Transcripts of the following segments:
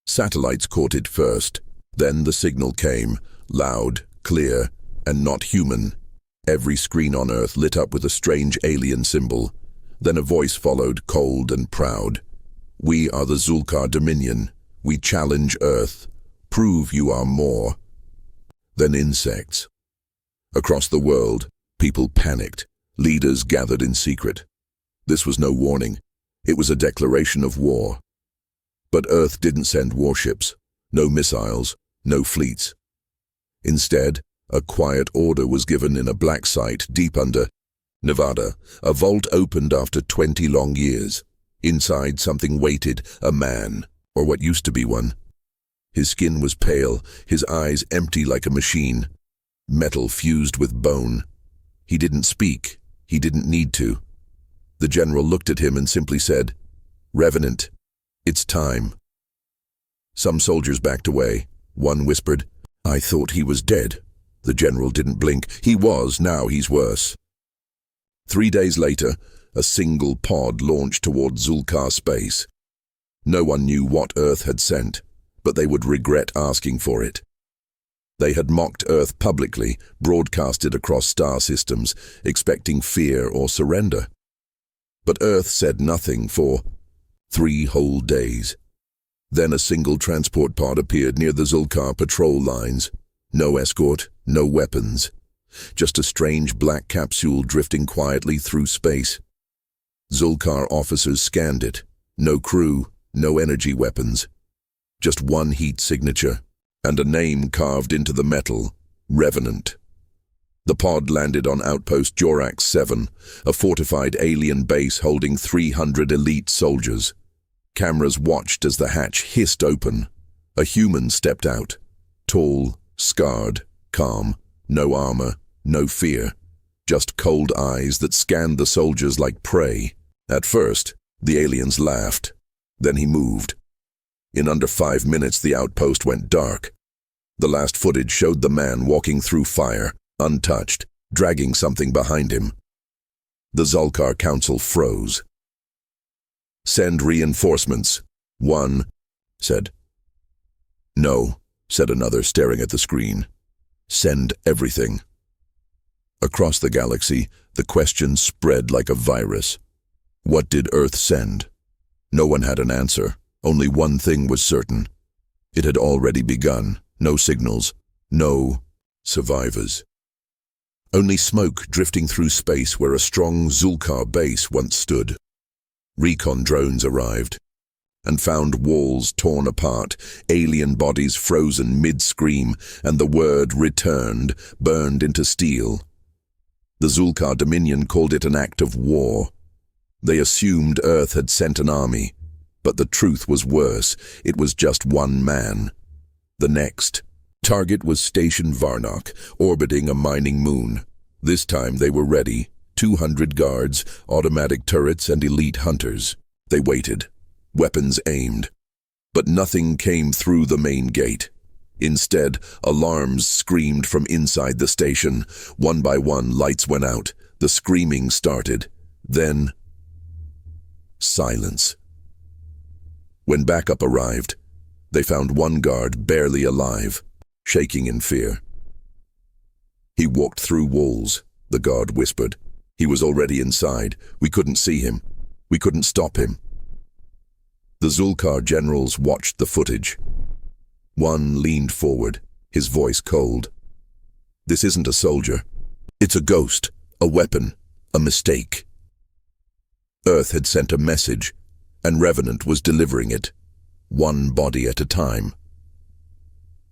Satellites caught it first. Then the signal came, loud, clear, and not human. Every screen on Earth lit up with a strange alien symbol. Then a voice followed, cold and proud. "We are the Zulkar Dominion. We challenge Earth. Prove you are more." Then insects. Across the world, people panicked. Leaders gathered in secret. This was no warning. It was a declaration of war. But Earth didn't send warships, no missiles, no fleets. Instead, a quiet order was given in a black site deep under Nevada. A vault opened after 20 long years. Inside, something waited, a man, or what used to be one. His skin was pale, his eyes empty like a machine. Metal fused with bone. He didn't speak. He didn't need to. The general looked at him and simply said, "Revenant, it's time." Some soldiers backed away. One whispered, "I thought he was dead." The general didn't blink. He was, now he's worse. 3 days later, a single pod launched toward Zulkar space. No one knew what Earth had sent, but they would regret asking for it. They had mocked Earth publicly, broadcast it across star systems, expecting fear or surrender. But Earth said nothing for 3 whole days. Then a single transport pod appeared near the Zulkar patrol lines. No escort, no weapons. Just a strange black capsule drifting quietly through space. Zulkar officers scanned it. No crew, no energy weapons. Just one heat signature, and a name carved into the metal, Revenant. The pod landed on Outpost Jorax 7, a fortified alien base holding 300 elite soldiers. Cameras watched as the hatch hissed open. A human stepped out. Tall, scarred, calm, no armor, no fear. Just cold eyes that scanned the soldiers like prey. At first, the aliens laughed. Then he moved. In under 5 minutes, the outpost went dark. The last footage showed the man walking through fire, untouched, dragging something behind him. The Zulkar Council froze. "Send reinforcements," one said. "No," said another, staring at the screen. "Send everything." Across the galaxy, the question spread like a virus. What did Earth send? No one had an answer. Only one thing was certain. It had already begun. No signals. No survivors. Only smoke drifting through space where a strong Zulkar base once stood. Recon drones arrived and found walls torn apart, alien bodies frozen mid-scream, and the word "returned" burned into steel. The Zulkar Dominion called it an act of war. They assumed Earth had sent an army, but the truth was worse. It was just one man. The next target was Station Varnock, orbiting a mining moon. This time they were ready. 200 guards, automatic turrets, and elite hunters. They waited, weapons aimed. But nothing came through the main gate. Instead, alarms screamed from inside the station. One by one, lights went out. The screaming started. Then, silence. When backup arrived, they found one guard barely alive, shaking in fear. "He walked through walls," the guard whispered. "He was already inside. We couldn't see him. We couldn't stop him." The Zulkar generals watched the footage. One leaned forward, his voice cold. "This isn't a soldier. It's a ghost, a weapon, a mistake." Earth had sent a message, and Revenant was delivering it, one body at a time.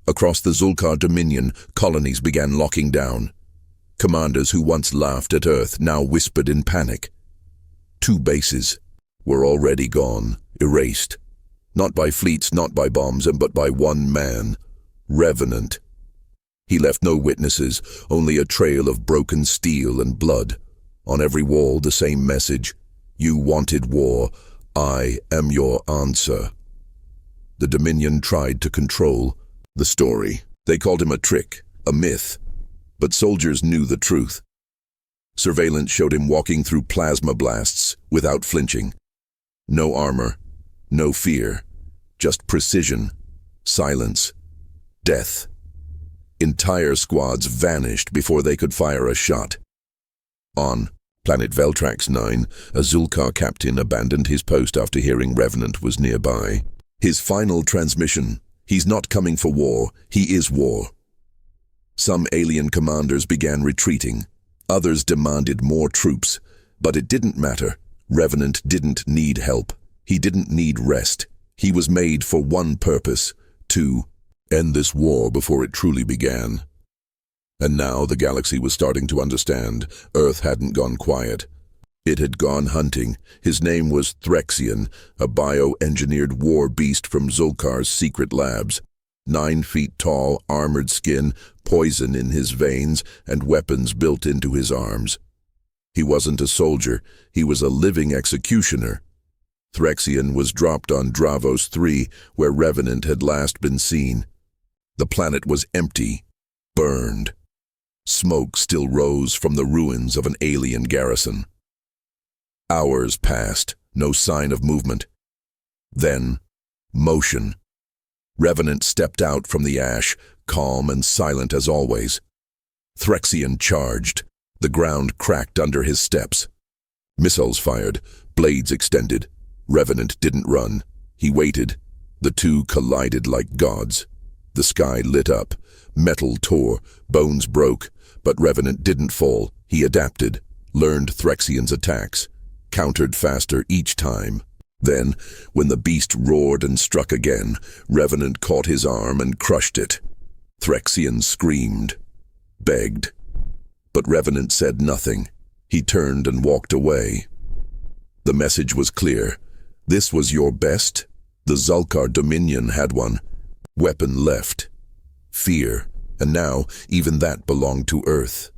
Across the Zulkar Dominion, colonies began locking down. Commanders who once laughed at Earth now whispered in panic. 2 bases were already gone, erased. Not by fleets, not by bombs, but by one man, Revenant. He left no witnesses, only a trail of broken steel and blood. On every wall, the same message: "You wanted war. I am your answer." The Dominion tried to control the story. They called him a trick, a myth. But soldiers knew the truth. Surveillance showed him walking through plasma blasts without flinching. No armor, no fear, just precision Silence. Death. Entire squads vanished before they could fire a shot. On planet Veltrax 9, a Zulkar captain abandoned his post after hearing Revenant was nearby. His final transmission: "He's not coming for war, he is war." Some alien commanders began retreating. Others demanded more troops. But it didn't matter. Revenant didn't need help. He didn't need rest. He was made for one purpose: to end this war before it truly began. And now the galaxy was starting to understand. Earth hadn't gone quiet. It had gone hunting. His name was Threxian, a bio-engineered war beast from Zulkar's secret labs. 9 feet tall, armored skin, poison in his veins, and weapons built into his arms. He wasn't a soldier, he was a living executioner. Threxian was dropped on Dravos 3, where Revenant had last been seen. The planet was empty, burned. Smoke still rose from the ruins of an alien garrison. Hours passed, no sign of movement. Then, motion. Revenant stepped out from the ash, calm and silent as always. Threxian charged. The ground cracked under his steps. Missiles fired, blades extended. Revenant didn't run. He waited. The two collided like gods. The sky lit up. Metal tore, bones broke, but Revenant didn't fall. He adapted, learned Threxian's attacks, countered faster each time. Then, when the beast roared and struck again, Revenant caught his arm and crushed it. Threxian screamed, begged. But Revenant said nothing. He turned and walked away. The message was clear. This was your best? The Zulkar Dominion had one. Weapon left. Fear. And now, even that belonged to Earth.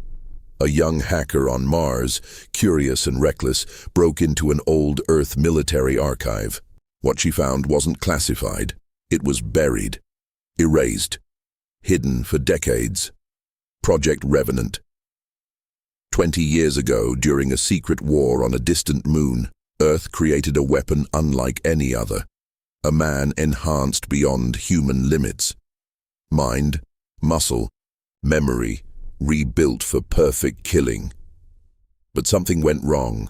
A young hacker on Mars, curious and reckless, broke into an old Earth military archive. What she found wasn't classified. It was buried. Erased. Hidden for decades. Project Revenant. 20 years ago, during a secret war on a distant moon, Earth created a weapon unlike any other. A man enhanced beyond human limits. Mind, muscle, memory, rebuilt for perfect killing. But something went wrong.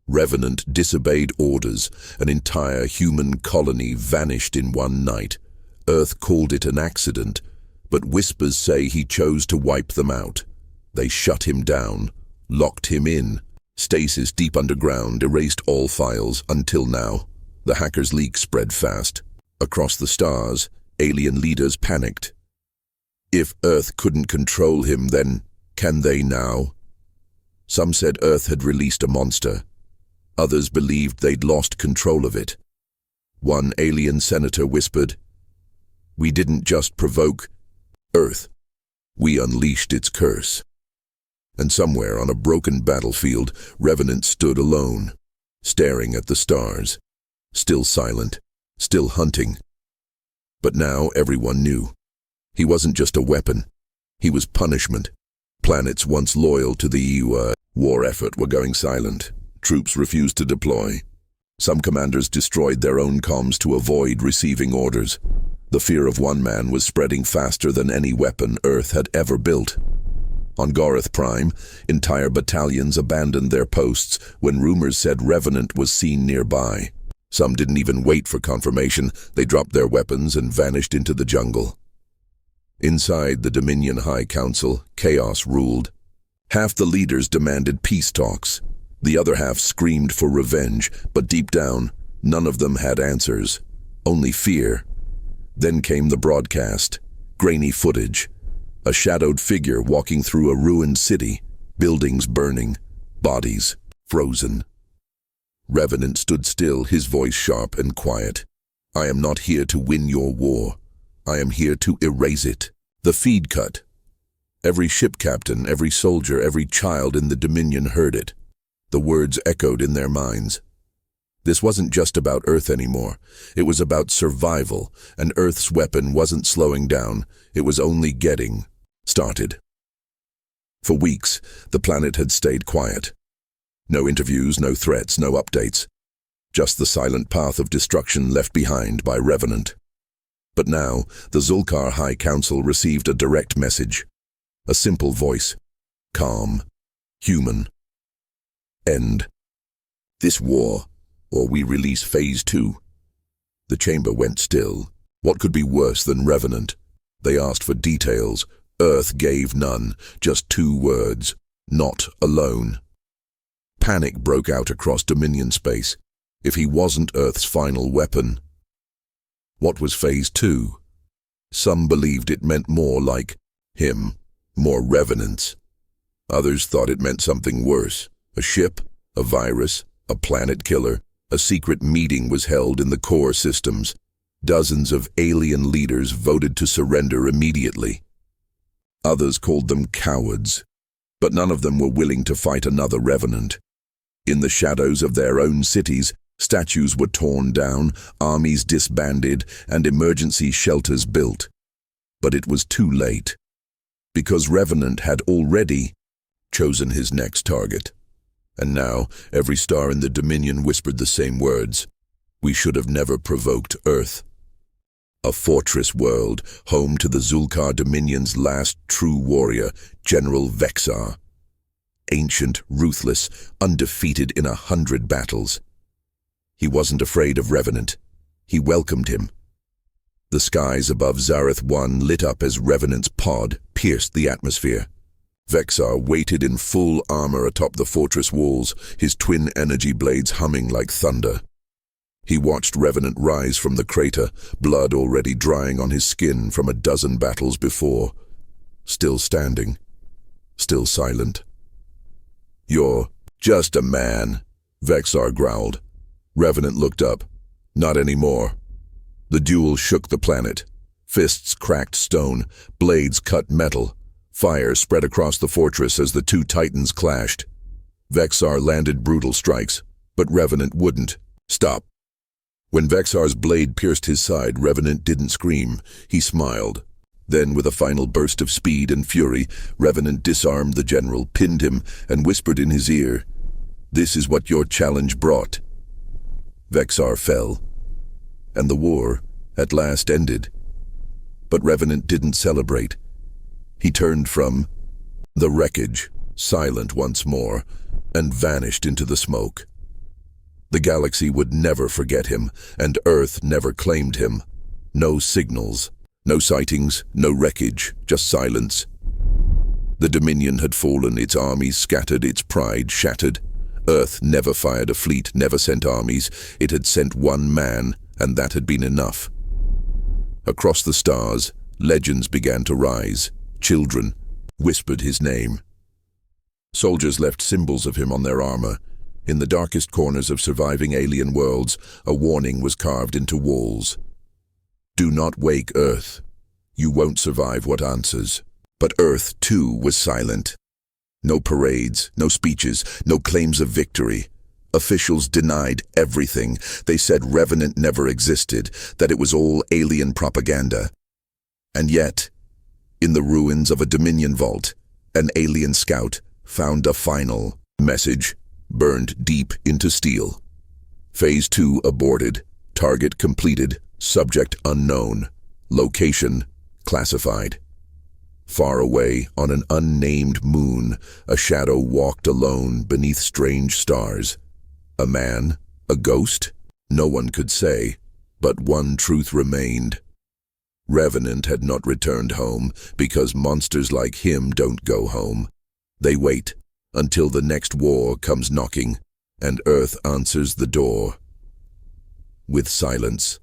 Revenant disobeyed orders. An entire human colony vanished in one night. Earth called it an accident, but whispers say he chose to wipe them out. They shut him down, locked him in. Stasis deep underground erased all files until now. The hacker's leak spread fast. Across the stars, alien leaders panicked. If Earth couldn't control him, then can they now? Some said Earth had released a monster. Others believed they'd lost control of it. One alien senator whispered, "We didn't just provoke Earth. We unleashed its curse." And somewhere on a broken battlefield, Revenant stood alone, staring at the stars, still silent, still hunting. But now everyone knew. He wasn't just a weapon. He was punishment. Planets once loyal to the war effort were going silent. Troops refused to deploy. Some commanders destroyed their own comms to avoid receiving orders. The fear of one man was spreading faster than any weapon Earth had ever built. On Gorath Prime, entire battalions abandoned their posts when rumors said Revenant was seen nearby. Some didn't even wait for confirmation. They dropped their weapons and vanished into the jungle. Inside the Dominion High Council, chaos ruled. Half the leaders demanded peace talks. The other half screamed for revenge, but deep down, none of them had answers. Only fear. Then came the broadcast. Grainy footage. A shadowed figure walking through a ruined city. Buildings burning. Bodies frozen. Revenant stood still, his voice sharp and quiet. "I am not here to win your war. I am here to erase it." The feed cut. Every ship captain, every soldier, every child in the Dominion heard it. The words echoed in their minds. This wasn't just about Earth anymore. It was about survival, and Earth's weapon wasn't slowing down. It was only getting started. For weeks, the planet had stayed quiet. No interviews, no threats, no updates. Just the silent path of destruction left behind by Revenant. But now, the Zulkar High Council received a direct message. A simple voice. Calm. Human. End. This war, or we release Phase 2. The chamber went still. What could be worse than Revenant? They asked for details. Earth gave none, just 2 words. Not alone. Panic broke out across Dominion space. If he wasn't Earth's final weapon. What was Phase 2? Some believed it meant more like him, more revenants. Others thought it meant something worse. A ship, a virus, a planet killer. A secret meeting was held in the core systems. Dozens of alien leaders voted to surrender immediately. Others called them cowards, but none of them were willing to fight another Revenant. In the shadows of their own cities, statues were torn down, armies disbanded, and emergency shelters built. But it was too late, because Revenant had already chosen his next target. And now, every star in the Dominion whispered the same words. We should have never provoked Earth. A fortress world, home to the Zulkar Dominion's last true warrior, General Vexar. Ancient, ruthless, undefeated in 100 battles. He wasn't afraid of Revenant. He welcomed him. The skies above Zareth 1 lit up as Revenant's pod pierced the atmosphere. Vexar waited in full armor atop the fortress walls, his twin energy blades humming like thunder. He watched Revenant rise from the crater, blood already drying on his skin from a dozen battles before. Still standing. Still silent. You're just a man, Vexar growled. Revenant looked up. Not anymore. The duel shook the planet. Fists cracked stone, blades cut metal. Fire spread across the fortress as the 2 titans clashed. Vexar landed brutal strikes, but Revenant wouldn't. Stop. When Vexar's blade pierced his side, Revenant didn't scream. He smiled. Then, with a final burst of speed and fury, Revenant disarmed the general, pinned him, and whispered in his ear, "This is what your challenge brought." Vexar fell, and the war at last ended. But Revenant didn't celebrate. He turned from the wreckage, silent once more, and vanished into the smoke. The galaxy would never forget him, and Earth never claimed him. No signals, no sightings, no wreckage, just silence. The Dominion had fallen, its armies scattered, its pride shattered. Earth never fired a fleet, never sent armies. It had sent one man, and that had been enough. Across the stars, legends began to rise. Children whispered his name. Soldiers left symbols of him on their armor. In the darkest corners of surviving alien worlds, a warning was carved into walls. Do not wake Earth. You won't survive what answers. But Earth, too, was silent. No parades, no speeches, no claims of victory. Officials denied everything. They said Revenant never existed, that it was all alien propaganda. And yet, in the ruins of a Dominion vault, an alien scout found a final message burned deep into steel. Phase 2 aborted. Target completed. Subject unknown. Location classified. Far away, on an unnamed moon, a shadow walked alone beneath strange stars. A man? A ghost? No one could say, but one truth remained. Revenant had not returned home, because monsters like him don't go home. They wait until the next war comes knocking, and Earth answers the door with silence.